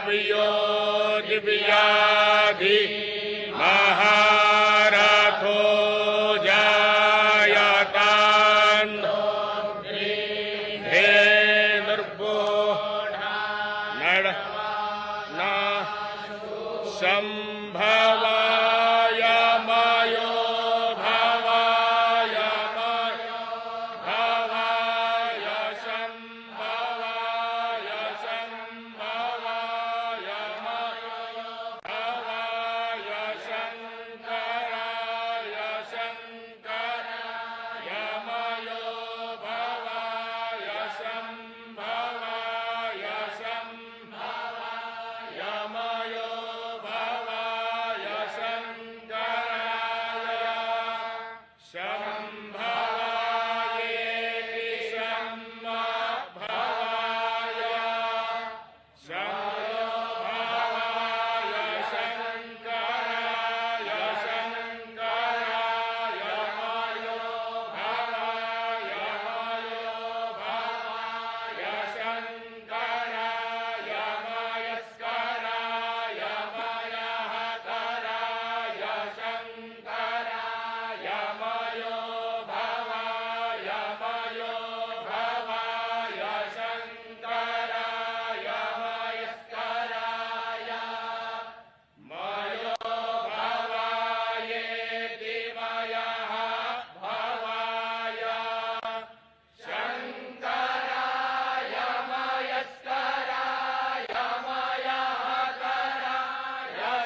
भव्यो दिव्याधि महारथो जायतान् धेनुर्भो नड न संभवाय मयो भवाय भवाय संभवाय संभवाय मयो भवाय शंकराय शंकराय मयो भवाय संभवाय संभवाय मयो भवाय शंकराय संभवायेति संभवाय संभवाय शंकराय शंकराय मयो भवाय शंकराय मयस्कराय मयहकराय शंकराय मयो भवाय शंकराय मयस्कराय मयो भवायेति मयः भवाय शंकराय मयस्कराय मयहकराय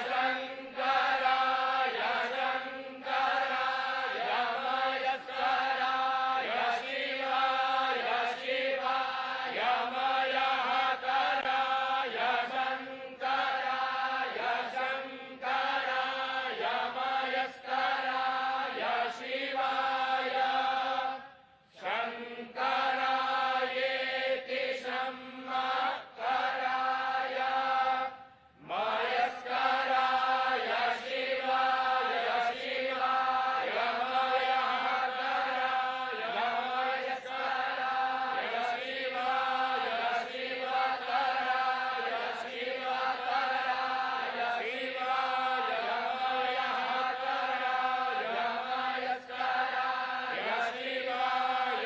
शंकराय शंकराय मयस्कराय शिवाय शिवाय मयहकराय शंकराय शंकराय मयस्कराय शिवाय शंकरायेति शंकराय मयस्कराय शिवाय शिवाय मयहकराय मयस्कराय शिवाय शिवकराय शिवकराय शिवाय मयहकराय मयस्कराय शिवाय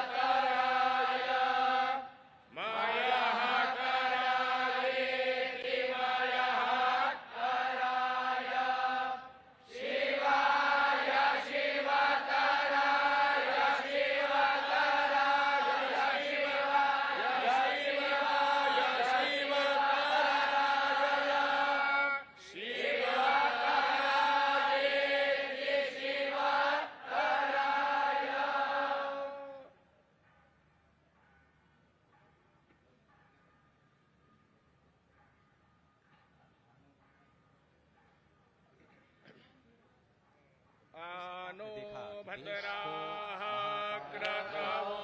शिवकराय मयहकरायेति मयहकराय शिवाय शिवकराय शिवकराय आनो भद्राः क्रतवो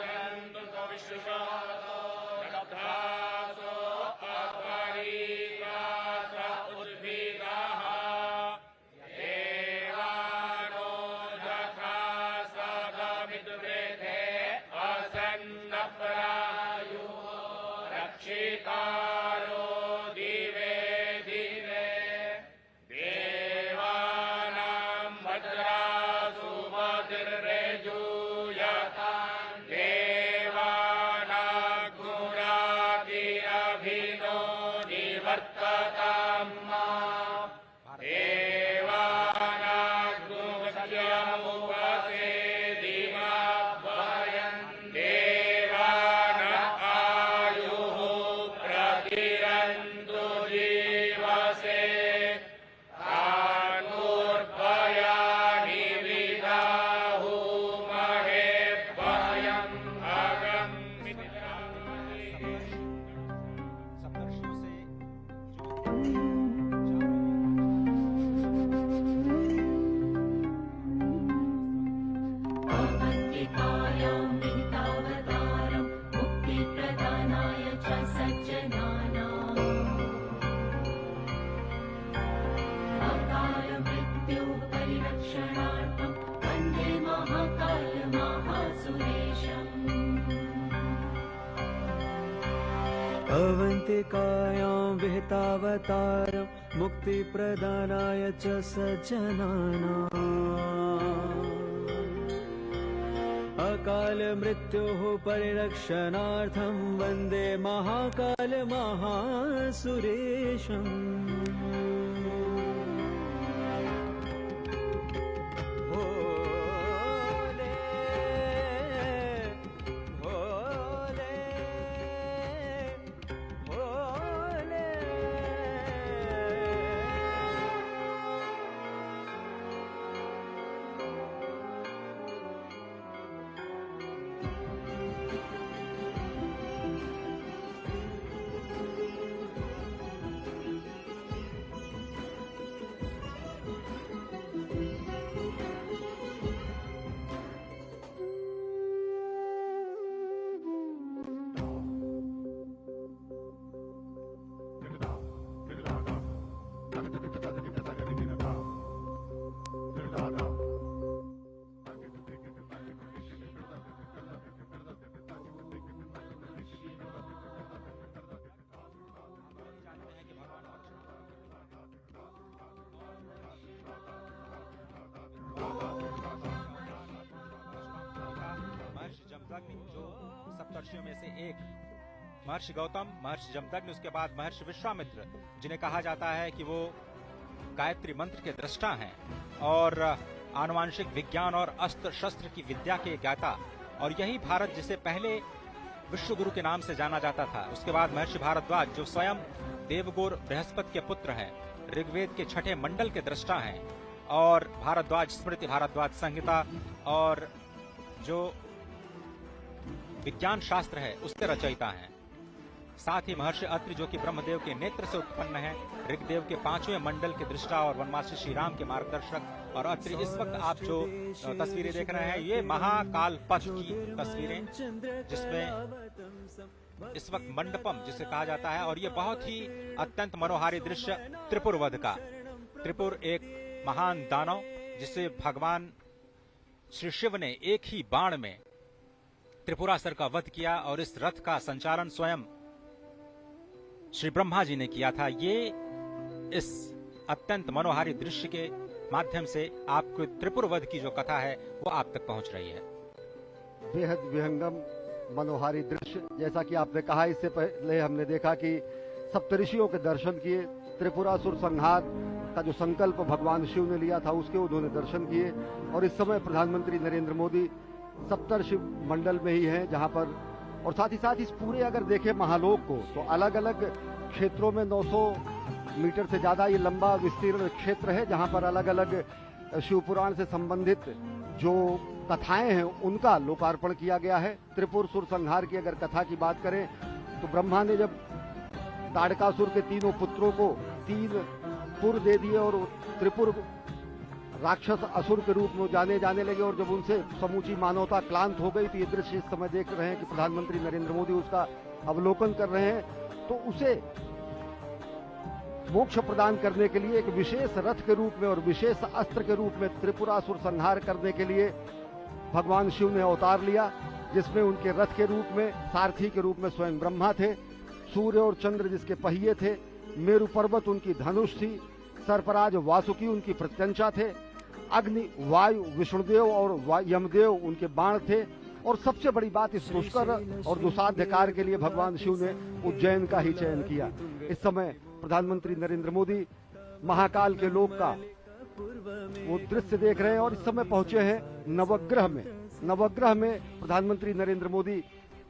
जन्तु विश्वतो रब्धासो अपरीतास उद्भिदाः देवानो यथा सदमिद्वृधे असन्नप्रायो रक्षितारो दिवे दिवे देवानां भद्रासु मतिर्रेजूयतां देवानाग्मुरातिरभिनो निवर्ततां देवानाग्मुसत्यमुपसेदिमा अवन्तिकायां विहितावतारं मुक्तिप्रदानाय च सज्जनानाम् अकाल मृत्योः परिरक्षणार्थं वन्दे महाकाल महासुरेशम्। जो सप्तर्षियों में से एक महर्षि गौतम, महर्षि जमदग्नि, उसके बाद महर्षि विश्वामित्र, जिन्हें कहा जाता है कि वो गायत्री मंत्र के दृष्टा हैं और आनुवांशिक विज्ञान और अस्त्र शस्त्र की विद्या के ज्ञाता, और यही भारत जिसे पहले विश्वगुरु के नाम से जाना जाता था। उसके बाद महर्षि भारद्वाज, जो स्वयं देवगुर बृहस्पति के पुत्र हैं, ऋग्वेद के छठे मंडल के दृष्टा हैं, और भारद्वाज स्मृति, भारद्वाज संहिता और जो विज्ञान शास्त्र है उसके रचयिता हैं। साथ ही महर्षि अत्रि, जो कि ब्रह्मदेव के नेत्र से उत्पन्न है, ऋग्वेद के 5वें मंडल के दृष्टा और वनवासी श्री राम के मार्गदर्शक। और अत्रि, इस वक्त आप जो तस्वीरें देख रहे हैं, ये महाकाल पथ की तस्वीरें, जिसमें इस वक्त मंडपम जिसे कहा जाता है, और ये बहुत ही अत्यंत मनोहारी दृश्य त्रिपुर वध का। त्रिपुर एक महान दानव, जिसे भगवान श्री शिव ने एक ही बाण में त्रिपुरासुर का वध किया, और इस रथ का संचालन स्वयं श्री ब्रह्मा जी ने किया था। ये इस अत्यंत मनोहारी दृश्य के माध्यम से आपको त्रिपुर वध की जो कथा है वो आप तक पहुंच रही है। बेहद विहंगम मनोहारी दृश्य, जैसा कि आपने कहा, इससे पहले हमने देखा कि सप्तऋषियों के दर्शन किए, त्रिपुरासुर संहार का जो संकल्प भगवान शिव ने लिया था उसके उन्होंने दर्शन किए, और इस समय प्रधानमंत्री नरेंद्र मोदी सप्तर्षि मंडल में ही हैं, जहां पर, और साथ ही साथ इस पूरे अगर देखें महालोक को, तो अलग अलग क्षेत्रों में 900 मीटर से ज्यादा ये लंबा विस्तीर्ण क्षेत्र है, जहां पर अलग अलग शिव पुराण से संबंधित जो कथाएं हैं उनका लोकार्पण किया गया है। त्रिपुर सुर संहार की अगर कथा की बात करें तो ब्रह्मा ने जब ताड़कासुर के तीनों पुत्रों को 3 पुर दे दिए और त्रिपुर राक्षस असुर के रूप में जाने लगे, और जब उनसे समूची मानवता क्लांत हो गई, तो ये दृश्य इस समय देख रहे हैं कि प्रधानमंत्री नरेंद्र मोदी उसका अवलोकन कर रहे हैं। तो उसे मोक्ष प्रदान करने के लिए एक विशेष रथ के रूप में और विशेष अस्त्र के रूप में त्रिपुरासुर संहार करने के लिए भगवान शिव ने अवतार लिया, जिसमें उनके रथ के रूप में, सारथी के रूप में स्वयं ब्रह्मा थे, सूर्य और चंद्र जिसके पहिए थे, मेरु पर्वत उनकी धनुष थी, सर्पराज वासुकी उनकी प्रत्यंचा थे, अग्नि वायु विष्णुदेव और यमदेव उनके बाण थे, और सबसे बड़ी बात, इस दुष्कर और दुसाध्य कार्य के लिए भगवान शिव ने उज्जैन का ही चयन किया। इस समय प्रधानमंत्री नरेंद्र मोदी महाकाल के लोक का वो दृश्य देख रहे हैं, और इस समय पहुंचे हैं नवग्रह में। नवग्रह में प्रधानमंत्री नरेंद्र मोदी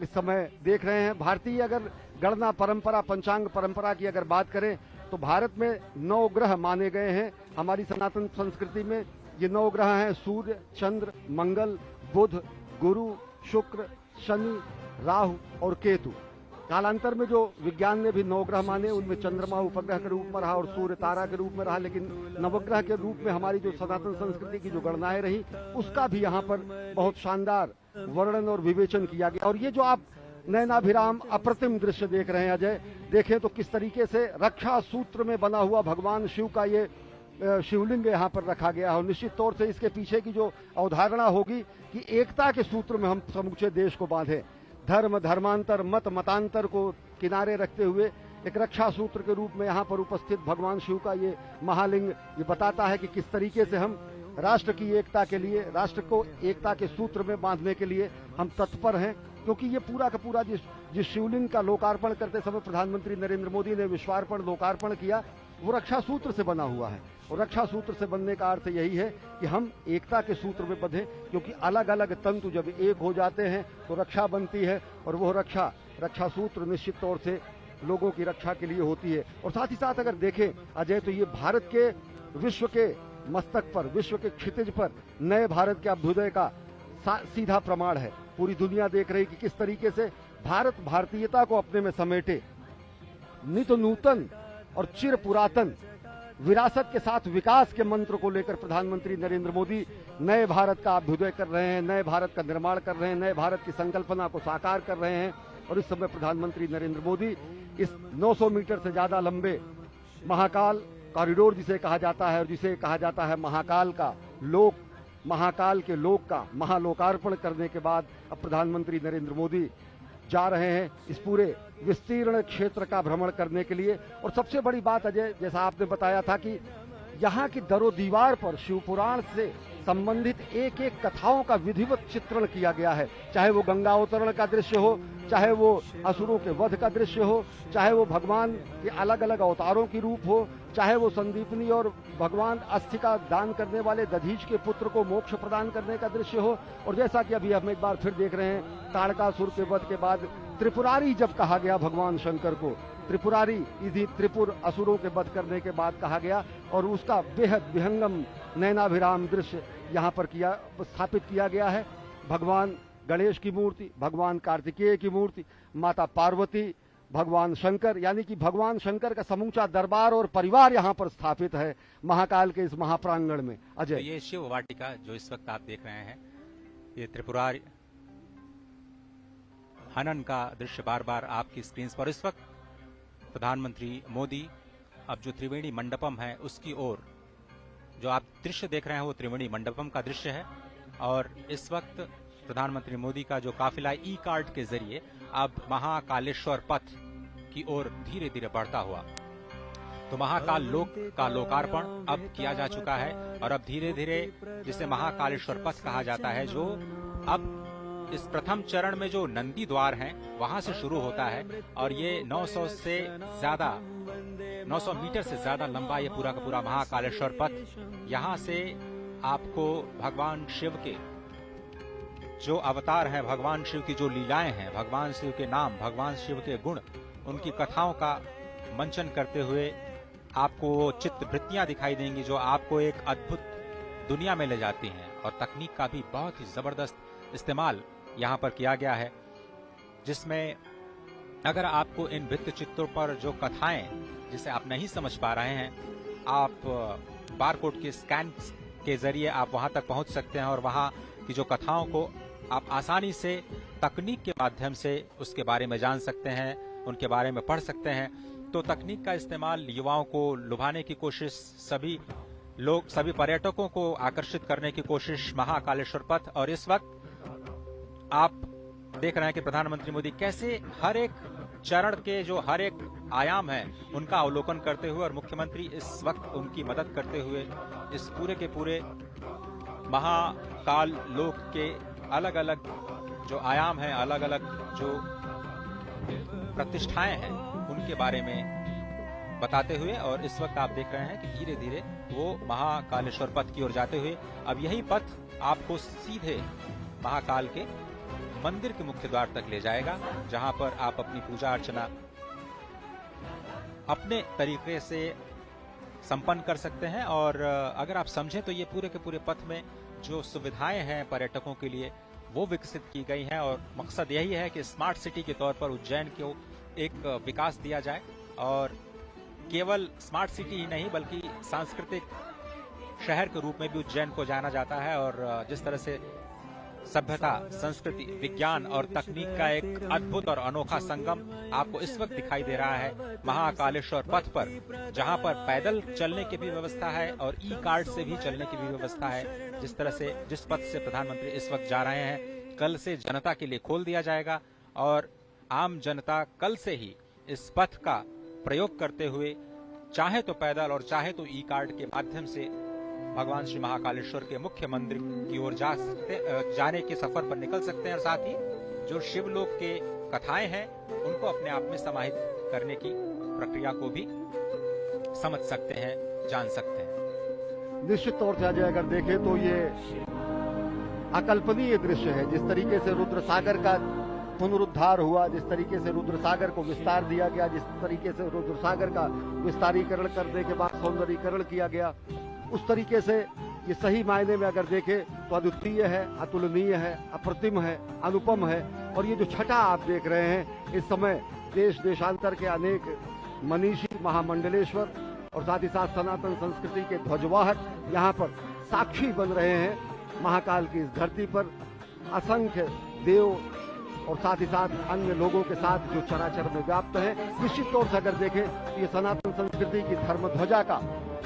इस समय देख रहे हैं। भारतीय अगर गणना परंपरा, पंचांग परंपरा की अगर बात करें तो भारत में 9 ग्रह माने गए हैं। हमारी सनातन संस्कृति में ये 9 ग्रह हैं: सूर्य, चंद्र, मंगल, बुध, गुरु, शुक्र, शनि, राहु और केतु। कालांतर में जो विज्ञान ने भी 9 ग्रह माने, उनमें चंद्रमा उपग्रह के रूप में रहा और सूर्य तारा के रूप में रहा, लेकिन नवग्रह के रूप में हमारी जो सनातन संस्कृति की जो गणनाएं रही, उसका भी यहाँ पर बहुत शानदार वर्णन और विवेचन किया गया। और ये जो आप नयनाभिराम अप्रतिम दृश्य देख रहे हैं अजय, देखें तो किस तरीके से रक्षा सूत्र में बना हुआ भगवान शिव का ये शिवलिंग यहाँ पर रखा गया है, और निश्चित तौर से इसके पीछे की जो अवधारणा होगी कि एकता के सूत्र में हम समूचे देश को बांधे। धर्म धर्मांतर मत मतांतर को किनारे रखते हुए एक रक्षा सूत्र के रूप में यहाँ पर उपस्थित भगवान शिव का ये महालिंग ये बताता है कि किस तरीके से हम राष्ट्र की एकता के लिए, राष्ट्र को एकता के सूत्र में बांधने के लिए हम तत्पर हैं। क्योंकि ये पूरा का पूरा जिस शिवलिंग का लोकार्पण करते समय प्रधानमंत्री नरेंद्र मोदी ने विश्वार्पण लोकार्पण किया, वो रक्षा सूत्र से बना हुआ है। और रक्षा सूत्र से बनने का अर्थ यही है कि हम एकता के सूत्र में बंधे, क्योंकि अलग अलग तंतु जब एक हो जाते हैं तो रक्षा बनती है, और वो रक्षा सूत्र निश्चित तौर से लोगों की रक्षा के लिए होती है। और साथ ही साथ अगर देखें अजय, तो ये भारत के विश्व के मस्तक पर, विश्व के क्षितिज पर नए भारत के अभ्युदय का सीधा प्रमाण है। पूरी दुनिया देख रही कि किस तरीके से भारत भारतीयता को अपने में समेटे, नित नूतन और चिर पुरातन विरासत के साथ विकास के मंत्र को लेकर प्रधानमंत्री नरेंद्र मोदी नए भारत का अभ्युदय कर रहे हैं, नए भारत का निर्माण कर रहे हैं, नए भारत की संकल्पना को साकार कर रहे हैं। और इस समय प्रधानमंत्री नरेंद्र मोदी इस 900 मीटर से ज्यादा लंबे महाकाल कॉरिडोर जिसे कहा जाता है, और जिसे कहा जाता है महाकाल का लोक, महाकाल के लोक का महालोकार्पण करने के बाद अब प्रधानमंत्री नरेंद्र मोदी जा रहे हैं इस पूरे विस्तीर्ण क्षेत्र का भ्रमण करने के लिए। और सबसे बड़ी बात अजय, जैसा आपने बताया था कि यहाँ की दरो दीवार पर शिवपुराण से संबंधित एक एक कथाओं का विधिवत चित्रण किया गया है। चाहे वो गंगा अवतरण का दृश्य हो, चाहे वो असुरों के वध का दृश्य हो, चाहे वो भगवान के अलग अलग अवतारों की रूप हो, चाहे वो संदीपनी और भगवान अस्थि का दान करने वाले दधीच के पुत्र को मोक्ष प्रदान करने का दृश्य हो। और जैसा कि अभी हम एक बार फिर देख रहे हैं, ताड़कासुर के वध के बाद त्रिपुरारी जब कहा गया भगवान शंकर को, त्रिपुरारी इधि त्रिपुर असुरों के वध करने के बाद कहा गया, और उसका बेहद विहंगम नैनाभिराम दृश्य यहाँ पर स्थापित किया गया है। भगवान गणेश की मूर्ति, भगवान कार्तिकेय की मूर्ति, माता पार्वती, भगवान शंकर, यानी कि भगवान शंकर का समूचा दरबार और परिवार यहाँ पर स्थापित है महाकाल के इस महाप्रांगण में। अजय, तो ये शिव वाटिका जो इस वक्त आप देख रहे हैं, ये त्रिपुरारी हनन का दृश्य बार बार आपकी स्क्रीन पर। इस वक्त प्रधानमंत्री मोदी अब जो त्रिवेणी मंडपम है उसकी ओर, जो आप दृश्य देख रहे हैं वो त्रिवेणी मंडपम का दृश्य है। और इस वक्त प्रधानमंत्री मोदी का जो काफिला ई कार्ड के जरिए अब महाकालेश्वर पथ की ओर धीरे धीरे बढ़ता हुआ, तो महाकाल लोक का लोकार्पण अब किया जा चुका है। और अब धीरे धीरे जिसे महाकालेश्वर पथ कहा जाता है, जो अब इस प्रथम चरण में जो नंदी द्वार हैं वहां से शुरू होता है, और ये 900 मीटर से ज्यादा लंबा ये पूरा का पूरा महाकालेश्वर पथ, यहाँ से आपको भगवान शिव के जो अवतार हैं, भगवान शिव की जो लीलाएं हैं, भगवान शिव के नाम, भगवान शिव के गुण, उनकी कथाओं का मंचन करते हुए आपको वो चित्रवृत्तियां दिखाई देंगी जो आपको एक अद्भुत दुनिया में ले जाती हैं। और तकनीक का भी बहुत ही जबरदस्त इस्तेमाल यहाँ पर किया गया है, जिसमें अगर आपको इन भित्ति चित्रों पर जो कथाएं जिसे आप नहीं समझ पा रहे हैं, आप बारकोड के स्कैन के जरिए आप वहां तक पहुंच सकते हैं और वहां की जो कथाओं को आप आसानी से तकनीक के माध्यम से उसके बारे में जान सकते हैं, उनके बारे में पढ़ सकते हैं। तो तकनीक का इस्तेमाल युवाओं को लुभाने की कोशिश, सभी पर्यटकों को आकर्षित करने की कोशिश महाकालेश्वर पथ। और इस वक्त आप देख रहे हैं कि प्रधानमंत्री मोदी कैसे हर एक चरण के जो हर एक आयाम है उनका अवलोकन करते हुए, और मुख्यमंत्री इस वक्त उनकी मदद करते हुए इस पूरे के पूरे महाकाल लोक के अलग अलग जो आयाम हैं, अलग अलग जो प्रतिष्ठाएं हैं, उनके बारे में बताते हुए। और इस वक्त आप देख रहे हैं कि धीरे धीरे वो महाकालेश्वर पथ की ओर जाते हुए अब यही पथ आपको सीधे महाकाल के मंदिर के मुख्य द्वार तक ले जाएगा, जहां पर आप अपनी पूजा अर्चना अपने तरीके से संपन्न कर सकते हैं। और अगर आप समझें तो ये पूरे के पूरे पथ में जो सुविधाएं हैं पर्यटकों के लिए वो विकसित की गई हैं, और मकसद यही है कि स्मार्ट सिटी के तौर पर उज्जैन को एक विकास दिया जाए। और केवल स्मार्ट सिटी ही नहीं बल्कि सांस्कृतिक शहर के रूप में भी उज्जैन को जाना जाता है। और जिस तरह से सभ्यता, संस्कृति, विज्ञान और तकनीक का एक अद्भुत और अनोखा संगम आपको इस वक्त दिखाई दे रहा है महाकालेश्वर पथ पर, जहां पर पैदल चलने की भी व्यवस्था है और ई कार्ड से भी चलने की भी व्यवस्था है। जिस तरह से जिस पथ से प्रधानमंत्री इस वक्त जा रहे हैं, कल से जनता के लिए खोल दिया जाएगा। और आम जनता कल से ही इस पथ का प्रयोग करते हुए चाहे तो पैदल और चाहे तो ई कार्ड के माध्यम से भगवान श्री महाकालेश्वर के मुख्य मंदिर की ओर जाने के सफर पर निकल सकते हैं और साथ ही जो शिवलोक के कथाएं हैं उनको अपने आप में समाहित करने की प्रक्रिया को भी समझ सकते हैं, जान सकते हैं। निश्चित तौर से अजय अगर देखें तो ये अकल्पनीय दृश्य है। जिस तरीके से रुद्र सागर का पुनरुद्धार हुआ, जिस तरीके से रुद्र सागर को विस्तार दिया गया, जिस तरीके से रुद्र सागर का विस्तारीकरण करने के बाद सौंदर्यीकरण किया गया, उस तरीके से ये सही मायने में अगर देखें तो अद्वितीय है, अतुलनीय है, अप्रतिम है, अनुपम है। और ये जो छटा आप देख रहे हैं, इस समय देश देशांतर के अनेक मनीषी, महामंडलेश्वर और साथ ही साथ सनातन संस्कृति के ध्वजवाहक यहाँ पर साक्षी बन रहे हैं। महाकाल की इस धरती पर असंख्य देव और साथ ही साथ अन्य लोगों के साथ जो चराचर में व्याप्त है। निश्चित तौर से अगर देखें तो ये सनातन संस्कृति की धर्म ध्वजा का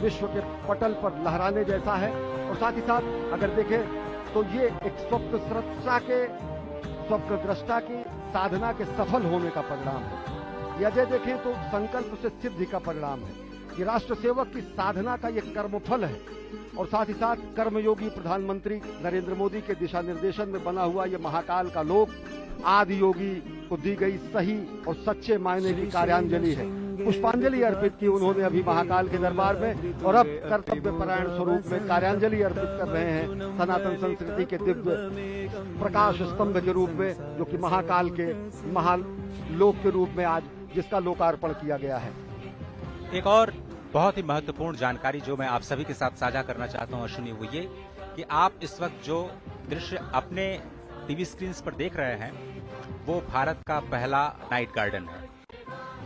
विश्व के पटल पर लहराने जैसा है। और साथ ही साथ अगर देखें तो ये एक स्वप्नद्रष्टा की साधना के सफल होने का परिणाम है। अजय देखें तो संकल्प से सिद्धि का परिणाम है। ये राष्ट्र सेवक की साधना का ये कर्मफल है। और साथ ही साथ कर्मयोगी प्रधानमंत्री नरेंद्र मोदी के दिशा निर्देशन में बना हुआ ये महाकाल का लोक आदि योगी को दी गई सही और सच्चे मायने की कार्यांजलि है। पुष्पांजलि अर्पित की उन्होंने अभी महाकाल के दरबार में, और अब कर्तव्य परायण स्वरूप में कार्यांजलि अर्पित कर रहे हैं सनातन संस्कृति के दिव्य प्रकाश स्तंभ के रूप में, जो कि महाकाल के महालोक के रूप में आज जिसका लोकार्पण किया गया है। एक और बहुत ही महत्वपूर्ण जानकारी जो मैं आप सभी के साथ साझा करना चाहता हूं अश्विनी, वो ये कि आप इस वक्त जो दृश्य अपने टीवी स्क्रीन पर देख रहे हैं वो भारत का पहला नाइट गार्डन है।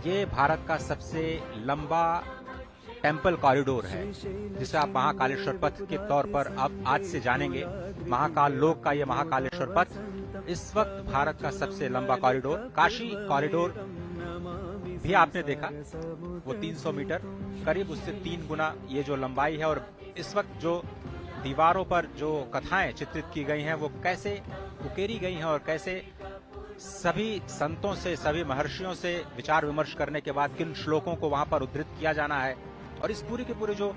ये भारत का सबसे लंबा टेम्पल कॉरिडोर है जिसे आप महाकालेश्वर पथ के तौर पर अब आज से जानेंगे। महाकाल लोक का ये महाकालेश्वर पथ इस वक्त भारत का सबसे लंबा कॉरिडोर, काशी कॉरिडोर भी आपने देखा, वो 300 मीटर करीब उससे 3 गुना ये जो लंबाई है। और इस वक्त जो दीवारों पर जो कथाएं चित्रित की गई हैं वो कैसे उकेरी गई हैं और कैसे सभी संतों से, सभी महर्षियों से विचार विमर्श करने के बाद किन श्लोकों को वहां पर उद्धृत किया जाना है। और इस पूरी के पूरे जो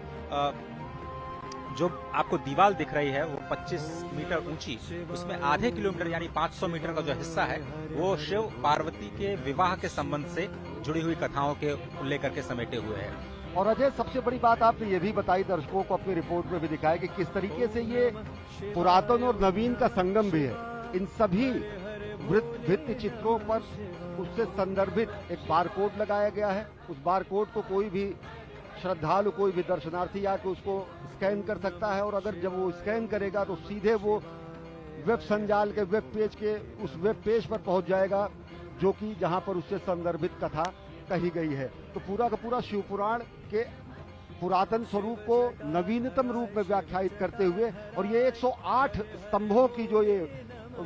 आपको दीवार दिख रही है वो 25 मीटर ऊंची, उसमें आधे किलोमीटर यानी 500 मीटर का जो हिस्सा है वो शिव पार्वती के विवाह के संबंध से जुड़ी हुई कथाओं के लेकर के समेटे हुए है। और अजय, सबसे बड़ी बात आपने ये भी बताई, दर्शकों को अपनी रिपोर्ट में भी दिखाया कि किस तरीके से ये पुरातन और नवीन का संगम भी है। इन सभी भित्ति चित्रों पर उससे संदर्भित एक बारकोड लगाया गया है। उस बारकोड को कोई भी श्रद्धालु, कोई भी दर्शनार्थी आके उसको स्कैन कर सकता है। और अगर जब वो स्कैन करेगा तो सीधे वो वेब संजाल के वेब पेज के उस वेब पेज पर पहुंच जाएगा जो कि जहां पर उससे संदर्भित कथा कही गई है। तो पूरा का पूरा शिव पुराण के पुरातन स्वरूप को नवीनतम रूप में व्याख्यायित करते हुए, और ये 108 स्तंभों की जो ये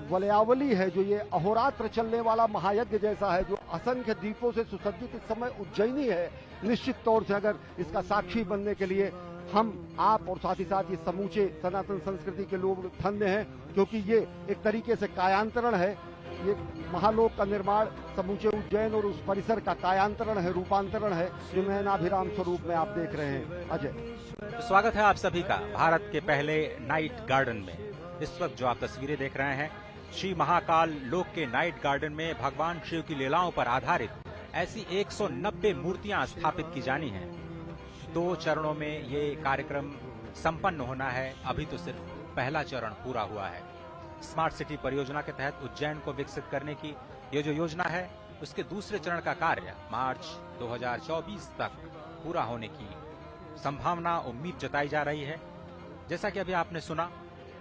वलयावली है, जो ये अहोरात्र चलने वाला महायज्ञ जैसा है, जो असंख्य दीपों से सुसज्जित इस समय उज्जैनी है, निश्चित तौर से अगर इसका साक्षी बनने के लिए हम, आप और साथ ही साथ ये समूचे सनातन संस्कृति के लोग धन्य हैं, क्योंकि ये एक तरीके से कायांतरण है। ये महालोक का निर्माण समूचे उज्जैन और उस परिसर का कायांतरण है, रूपांतरण है, जो नयनाभिराम स्वरूप में आप देख रहे हैं। अजय, स्वागत है आप सभी का भारत के पहले नाइट गार्डन में। इस वक्त जो आप तस्वीरें देख रहे हैं, श्री महाकाल लोक के नाइट गार्डन में भगवान शिव की लीलाओं पर आधारित ऐसी 190 मूर्तियां स्थापित की जानी हैं। 2 चरणों में ये कार्यक्रम संपन्न होना है। अभी तो सिर्फ पहला चरण पूरा हुआ है। स्मार्ट सिटी परियोजना के तहत उज्जैन को विकसित करने की ये जो योजना है, उसके दूसरे चरण का कार्य मार्च 2024 तक पूरा होने की संभावना, उम्मीद जताई जा रही है। जैसा कि अभी आपने सुना,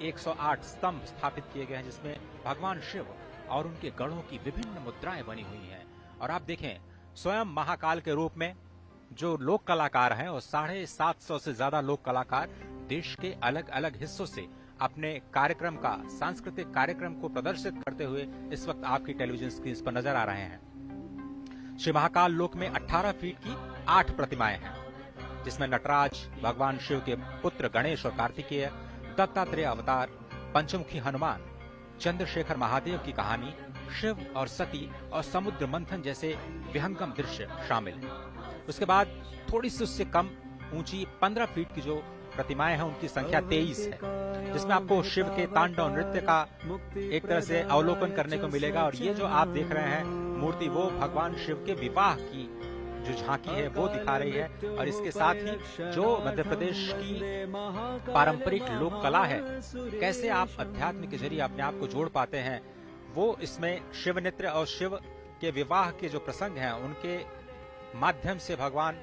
108 स्तंभ स्थापित किए गए हैं जिसमें भगवान शिव और उनके गढ़ों की विभिन्न मुद्राएं बनी हुई हैं। और आप देखें, स्वयं महाकाल के रूप में जो लोक कलाकार हैं और 750 से ज्यादा लोक कलाकार देश के अलग अलग हिस्सों से अपने कार्यक्रम का, सांस्कृतिक कार्यक्रम को प्रदर्शित करते हुए इस वक्त आपकी टेलीविजन स्क्रीन पर नजर आ रहे हैं। श्री महाकाल लोक में 18 फीट की 8 प्रतिमाएं हैं जिसमें नटराज, भगवान शिव के पुत्र गणेश और कार्तिकेय, दत्तात्रेय अवतार, पंचमुखी हनुमान, चंद्रशेखर महादेव की कहानी, शिव और सती और समुद्र मंथन जैसे विहंगम दृश्य शामिल। उसके बाद थोड़ी सी उससे कम ऊंची 15 फीट की जो प्रतिमाएं हैं उनकी संख्या 23 है, जिसमें आपको शिव के तांडव नृत्य का एक तरह से अवलोकन करने को मिलेगा। और ये जो आप देख रहे हैं मूर्ति, वो भगवान शिव के विवाह की जो झांकी है वो दिखा रही है। और इसके साथ ही जो मध्य प्रदेश की पारंपरिक लोक कला है, कैसे आप अध्यात्म के जरिए अपने आप को जोड़ पाते हैं, वो इसमें शिव नृत्य और शिव के विवाह के जो प्रसंग हैं उनके माध्यम से भगवान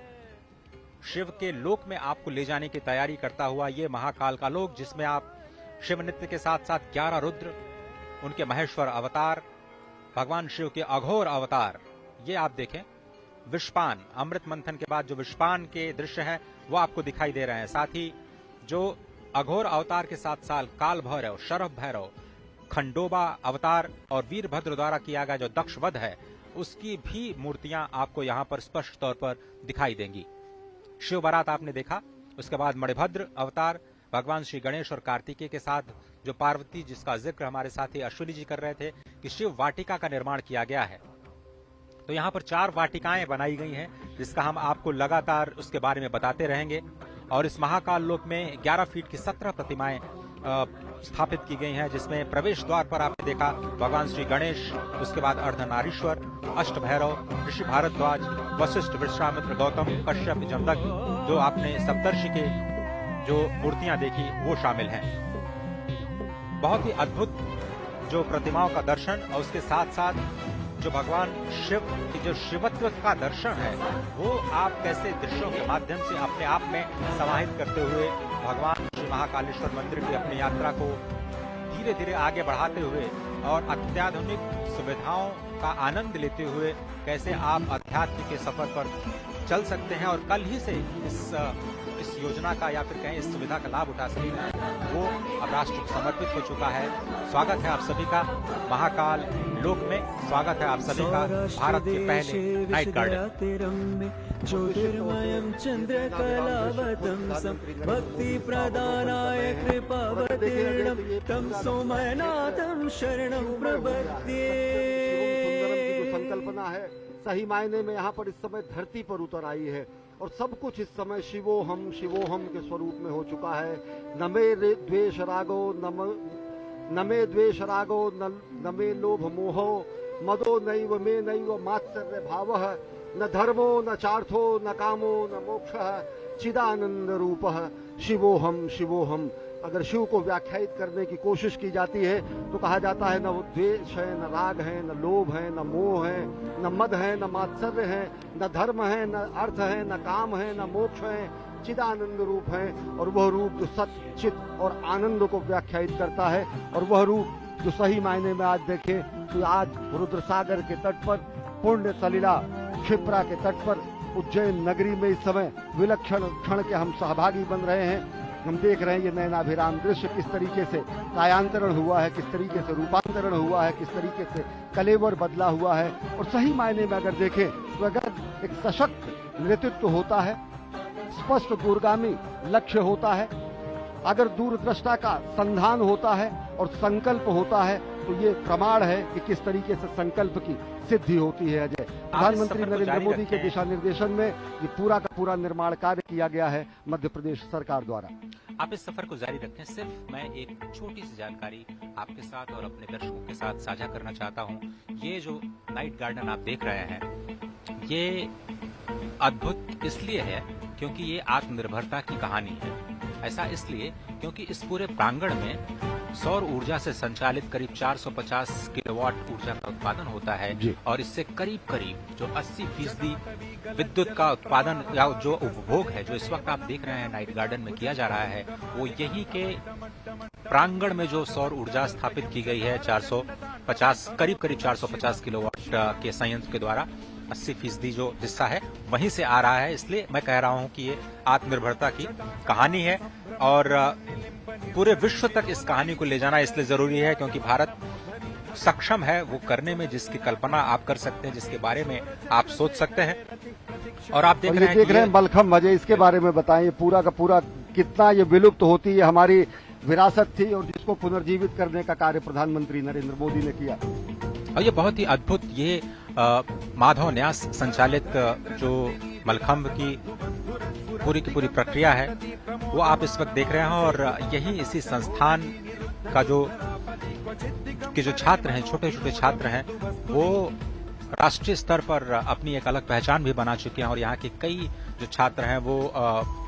शिव के लोक में आपको ले जाने की तैयारी करता हुआ ये महाकाल का लोक, जिसमें आप शिव नृत्य के साथ साथ 11 रुद्र, उनके महेश्वर अवतार, भगवान शिव के अघोर अवतार, ये आप देखें। विषपान, अमृत मंथन के बाद जो विषपान के दृश्य हैं वो आपको दिखाई दे रहे हैं। साथ ही जो अघोर अवतार के साथ साथ काल भैरव, शरभ भैरव, खंडोबा अवतार और वीरभद्र द्वारा किया गया जो दक्ष वध है, उसकी भी मूर्तियां आपको यहाँ पर स्पष्ट तौर पर दिखाई देंगी। शिव बारात आपने देखा, उसके बाद मणिभद्र अवतार, भगवान श्री गणेश और कार्तिकेय के साथ जो पार्वती, जिसका जिक्र हमारे साथी अश्विनी जी कर रहे थे कि शिव वाटिका का निर्माण किया गया है। तो यहाँ पर 4 वाटिकाएं बनाई गई हैं, जिसका हम आपको लगातार उसके बारे में बताते रहेंगे। और इस महाकाल लोक में 11 फीट की 17 प्रतिमाएं स्थापित की गई हैं, जिसमें प्रवेश द्वार पर आपने देखा भगवान श्री गणेश, उसके बाद अर्धनारीश्वर, अष्ट भैरव, ऋषि भारद्वाज, वशिष्ठ, विश्वामित्र, गौतम, कश्यप, जमदग्नि, जो आपने सप्तर्षि के जो मूर्तियां देखी वो शामिल हैं। बहुत ही अद्भुत जो प्रतिमाओं का दर्शन और उसके साथ साथ जो भगवान शिव की जो शिवत्व का दर्शन है, वो आप कैसे दृश्यों के माध्यम से अपने आप में समाहित करते हुए भगवान श्री महाकालेश्वर मंदिर की अपनी यात्रा को धीरे धीरे आगे बढ़ाते हुए और अत्याधुनिक सुविधाओं का आनंद लेते हुए कैसे आप अध्यात्म के सफर पर चल सकते हैं और कल ही से इस योजना का या फिर कहें इस सुविधा का लाभ उठा सकते हैं, वो अब राष्ट्र को समर्पित हो चुका है। स्वागत है आप सभी का महाकाल लोक में, स्वागत है आप सभी का भारत के पहले नाइट गार्डन। ज्योतिर्मयं चंद्र कलावतंसं भक्ति प्रदानाय कृपावतीर्णं तं सोमनाथं शरणं प्रपद्ये। संकल्पना है सही मायने में यहाँ पर इस समय धरती पर उतर आई है और सब कुछ इस समय शिवोहम के स्वरूप में हो चुका है। न मे द्वेष रागो न मे द्वेष रागो न मे लोभ मोहो मदो नैव मे नैव मात्सर्य भावः न धर्मो न चार्थो न कामो न मोक्षः चिदानंद रूपः शिवोहम। अगर शिव को व्याख्यायित करने की कोशिश की जाती है तो कहा जाता है न द्वेष है, न राग है, न लोभ है, न मोह है, न मद है, न मात्सर्य है, न धर्म है, न अर्थ है, न काम है, न मोक्ष है, चिदानंद रूप है। और वह रूप जो सत्य, चित और आनंद को व्याख्यायित करता है, और वह रूप जो सही मायने में आज देखें तो आज रुद्र सागर के तट पर, पुण्य सलिला क्षिप्रा के तट पर, उज्जैन नगरी में इस समय विलक्षण क्षण के हम सहभागी बन रहे हैं। हम देख रहे हैं ये नयनाभिराम दृश्य, किस तरीके से कायांतरण हुआ है, किस तरीके से रूपांतरण हुआ है, किस तरीके से कलेवर बदला हुआ है। और सही मायने में अगर देखें तो अगर एक सशक्त नेतृत्व होता है, स्पष्ट दूरगामी लक्ष्य होता है, अगर दूरदृष्टा का संधान होता है और संकल्प होता है, तो ये प्रमाण है कि किस तरीके से संकल्प की सिद्धि होती है। अजय, प्रधानमंत्री नरेंद्र मोदी के दिशा निर्देशन में ये पूरा का पूरा निर्माण कार्य किया गया है मध्य प्रदेश सरकार द्वारा। आप इस सफर को जारी रखें। सिर्फ मैं एक छोटी सी जानकारी आपके साथ और अपने दर्शकों के साथ साझा करना चाहता हूं। ये जो नाइट गार्डन आप देख रहे हैं, ये अद्भुत इसलिए है क्योंकि ये आत्मनिर्भरता की कहानी है। ऐसा इसलिए क्योंकि इस पूरे प्रांगण में सौर ऊर्जा से संचालित करीब 450 किलोवाट ऊर्जा का उत्पादन होता है और इससे करीब जो 80% विद्युत का उत्पादन या जो उपभोग है, जो इस वक्त आप देख रहे हैं नाइट गार्डन में किया जा रहा है, वो यही के प्रांगण में जो सौर ऊर्जा स्थापित की गई है 450 करीब 450 किलोवाट के संयंत्र के द्वारा 80% जो हिस्सा है वहीं से आ रहा है। इसलिए मैं कह रहा हूं कि ये आत्मनिर्भरता की कहानी है और पूरे विश्व तक इस कहानी को ले जाना इसलिए जरूरी है क्योंकि भारत सक्षम है वो करने में जिसकी कल्पना आप कर सकते हैं, जिसके बारे में आप सोच सकते हैं। और आप देख रहे हैं मलखम्ब अजय, इसके बारे में बताएं, पूरा का पूरा कितना ये विलुप्त होती है हमारी विरासत थी और जिसको पुनर्जीवित करने का कार्य प्रधानमंत्री नरेंद्र मोदी ने किया। और ये बहुत ही अद्भुत ये माधव न्यास संचालित जो मलखंभ की पूरी प्रक्रिया है वो आप इस वक्त देख रहे हैं। और यही इसी संस्थान का जो छात्र हैं, छोटे छोटे छात्र हैं, वो राष्ट्रीय स्तर पर अपनी एक अलग पहचान भी बना चुके हैं। और यहाँ के कई जो छात्र हैं वो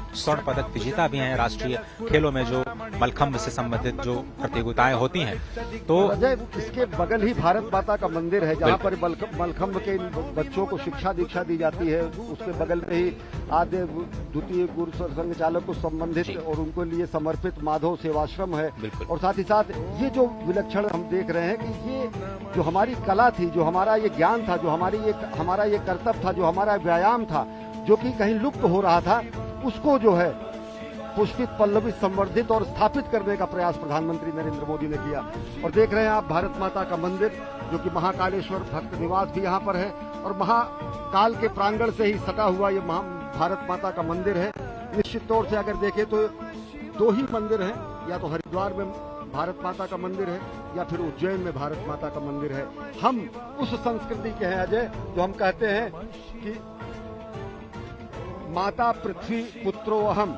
स्वर्ण पदक विजेता भी हैं राष्ट्रीय खेलों में, जो मलखंभ से संबंधित जो प्रतियोगिताएं होती हैं। तो अजय, इसके बगल ही भारत माता का मंदिर है जहाँ पर मलखंभ के बच्चों को शिक्षा दीक्षा दी जाती है। उसके बगल में ही आद्य द्वितीय गुरु संघ चालक को संबंधित और उनको लिए समर्पित माधव सेवाश्रम है। और साथ ही साथ ये जो विलक्षण हम देख रहे हैं कि ये जो हमारी कला थी, जो हमारा ये ज्ञान था, जो हमारा ये कर्तव्य था, जो हमारा व्यायाम था, जो कि कहीं लुप्त हो रहा था, उसको जो है पुष्पित, पल्लवित, संवर्धित और स्थापित करने का प्रयास प्रधानमंत्री नरेंद्र मोदी ने किया। और देख रहे हैं आप भारत माता का मंदिर, जो कि महाकालेश्वर भक्त निवास भी यहाँ पर है और महाकाल के प्रांगण से ही सटा हुआ ये भारत माता का मंदिर है। निश्चित तौर से अगर देखें तो दो ही मंदिर हैं, या तो हरिद्वार में भारत माता का मंदिर है या फिर उज्जैन में भारत माता का मंदिर है। हम उस संस्कृति के हैं अजय, जो हम कहते हैं कि माता पृथ्वी पुत्रो अहम,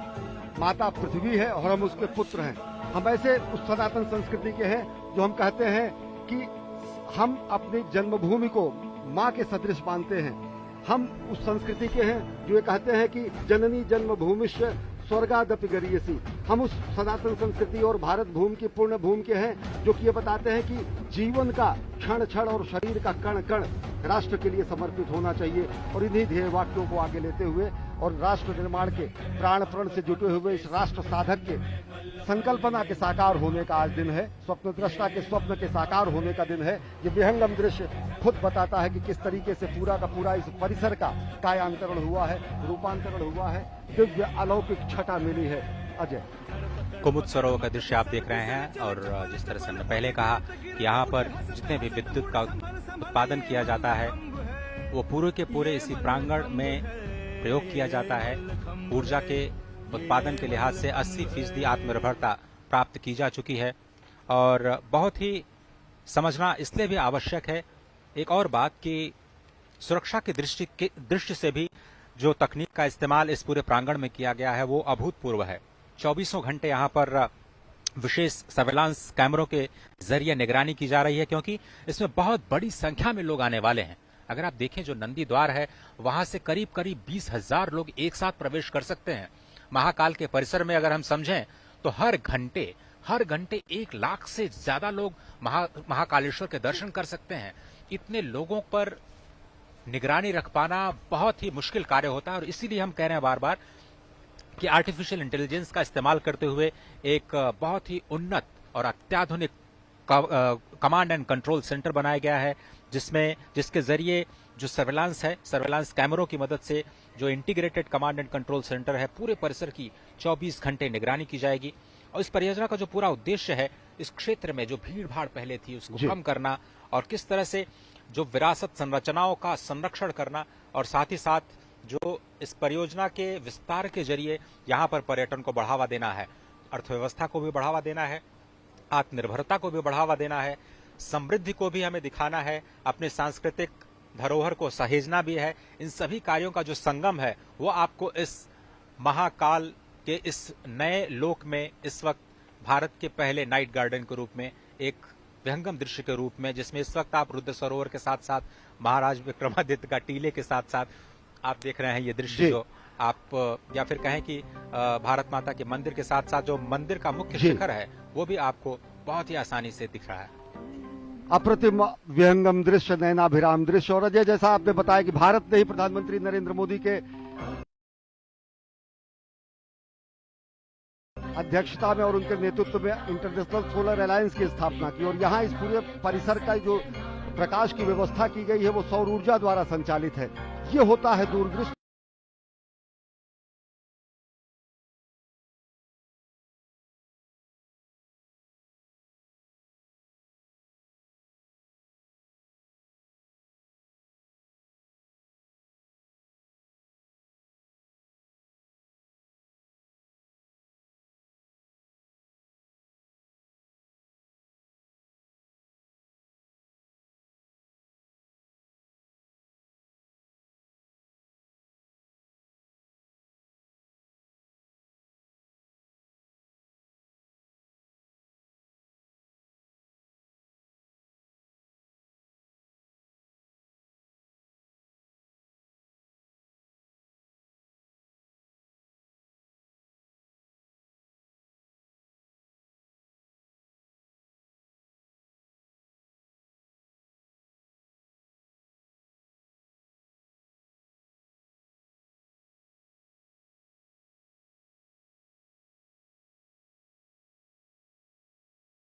माता पृथ्वी है और हम उसके पुत्र हैं। हम ऐसे उस सनातन संस्कृति के हैं जो हम कहते हैं कि हम अपनी जन्मभूमि को माँ के सदृश मानते हैं। हम उस संस्कृति के हैं जो ये कहते हैं कि जननी जन्मभूमिश्च स्वर्गादपि गरीयसी। हम उस सनातन संस्कृति और भारत भूमि की पूर्ण भूमि के हैं जो कि ये बताते हैं कि जीवन का क्षण क्षण और शरीर का कण कण राष्ट्र के लिए समर्पित होना चाहिए। और इन्हीं ध्येय वाक्यों को आगे लेते हुए और राष्ट्र निर्माण के प्राण प्रण से जुटे हुए इस राष्ट्र साधक के संकल्पना के साकार होने का आज दिन है, स्वप्न दृष्टा के स्वप्न के साकार होने का दिन है। ये विहंगम दृश्य खुद बताता है कि किस तरीके से पूरा का पूरा इस परिसर का कायांतरण हुआ है, रूपांतरण हुआ है, दिव्य अलौकिक छटा मिली है। अजय, कुमुद सरोवर का दृश्य आप देख रहे हैं। और जिस तरह से हमने पहले कहा कि यहाँ पर जितने भी विद्युत का उत्पादन किया जाता है वो पूरे के पूरे इसी प्रांगण में प्रयोग किया जाता है। ऊर्जा के उत्पादन के लिहाज से 80% आत्मनिर्भरता प्राप्त की जा चुकी है। और बहुत ही समझना इसलिए भी आवश्यक है एक और बात कि सुरक्षा की दृष्टि से भी जो तकनीक का इस्तेमाल इस पूरे प्रांगण में किया गया है वो अभूतपूर्व है। 24 घंटे यहाँ पर विशेष सर्वेलांस कैमरों के जरिए निगरानी की जा रही है, क्योंकि इसमें बहुत बड़ी संख्या में लोग आने वाले हैं। अगर आप देखें जो नंदी द्वार है वहां से करीब 20,000 लोग एक साथ प्रवेश कर सकते हैं। महाकाल के परिसर में अगर हम समझें तो हर घंटे 1 लाख से ज्यादा लोग महाकालेश्वर के दर्शन कर सकते हैं। इतने लोगों पर निगरानी रख पाना बहुत ही मुश्किल कार्य होता है। और इसीलिए हम कह रहे हैं बार बार कि आर्टिफिशियल इंटेलिजेंस का इस्तेमाल करते हुए एक बहुत ही उन्नत और अत्याधुनिक कमांड एंड कंट्रोल सेंटर बनाया गया है, जिसके जरिए जो सर्वेलांस कैमरों की मदद से जो integrated command and control centre है, पूरे परिसर की 24 घंटे निगरानी की जाएगी। और इस परियोजना का जो पूरा उद्देश्य है, इस क्षेत्र में जो भीड़ भाड़ पहले थी उसको कम करना और किस तरह से जो विरासत संरचनाओं का संरक्षण करना, और साथ ही साथ जो इस परियोजना के विस्तार के जरिए यहाँ पर पर्यटन को बढ़ावा देना है, अर्थव्यवस्था को भी बढ़ावा देना है, आत्मनिर्भरता को भी बढ़ावा देना है, समृद्धि को भी हमें दिखाना है, अपने सांस्कृतिक धरोहर को सहेजना भी है। इन सभी कार्यों का जो संगम है वो आपको इस महाकाल के इस नए लोक में इस वक्त भारत के पहले नाइट गार्डन के रूप में, एक विहंगम दृश्य के रूप में, जिसमें इस वक्त आप रुद्र सरोवर के साथ साथ महाराज विक्रमादित्य का टीले के साथ साथ आप देख रहे हैं ये दृश्य, जो आप या फिर कहें कि भारत माता के मंदिर के साथ साथ जो मंदिर का मुख्य शिखर है वो भी आपको बहुत ही आसानी से दिख रहा है। अप्रतिम विहंगम दृश्य, नयनाभिराम दृश्य। और अजय, जैसा आपने बताया कि भारत ने ही प्रधानमंत्री नरेंद्र मोदी के अध्यक्षता में और उनके नेतृत्व में इंटरनेशनल सोलर अलायंस की स्थापना की। और यहाँ इस पूरे परिसर का जो प्रकाश की व्यवस्था की गई है वो सौर ऊर्जा द्वारा संचालित है। ये होता है दूरदृष्टि।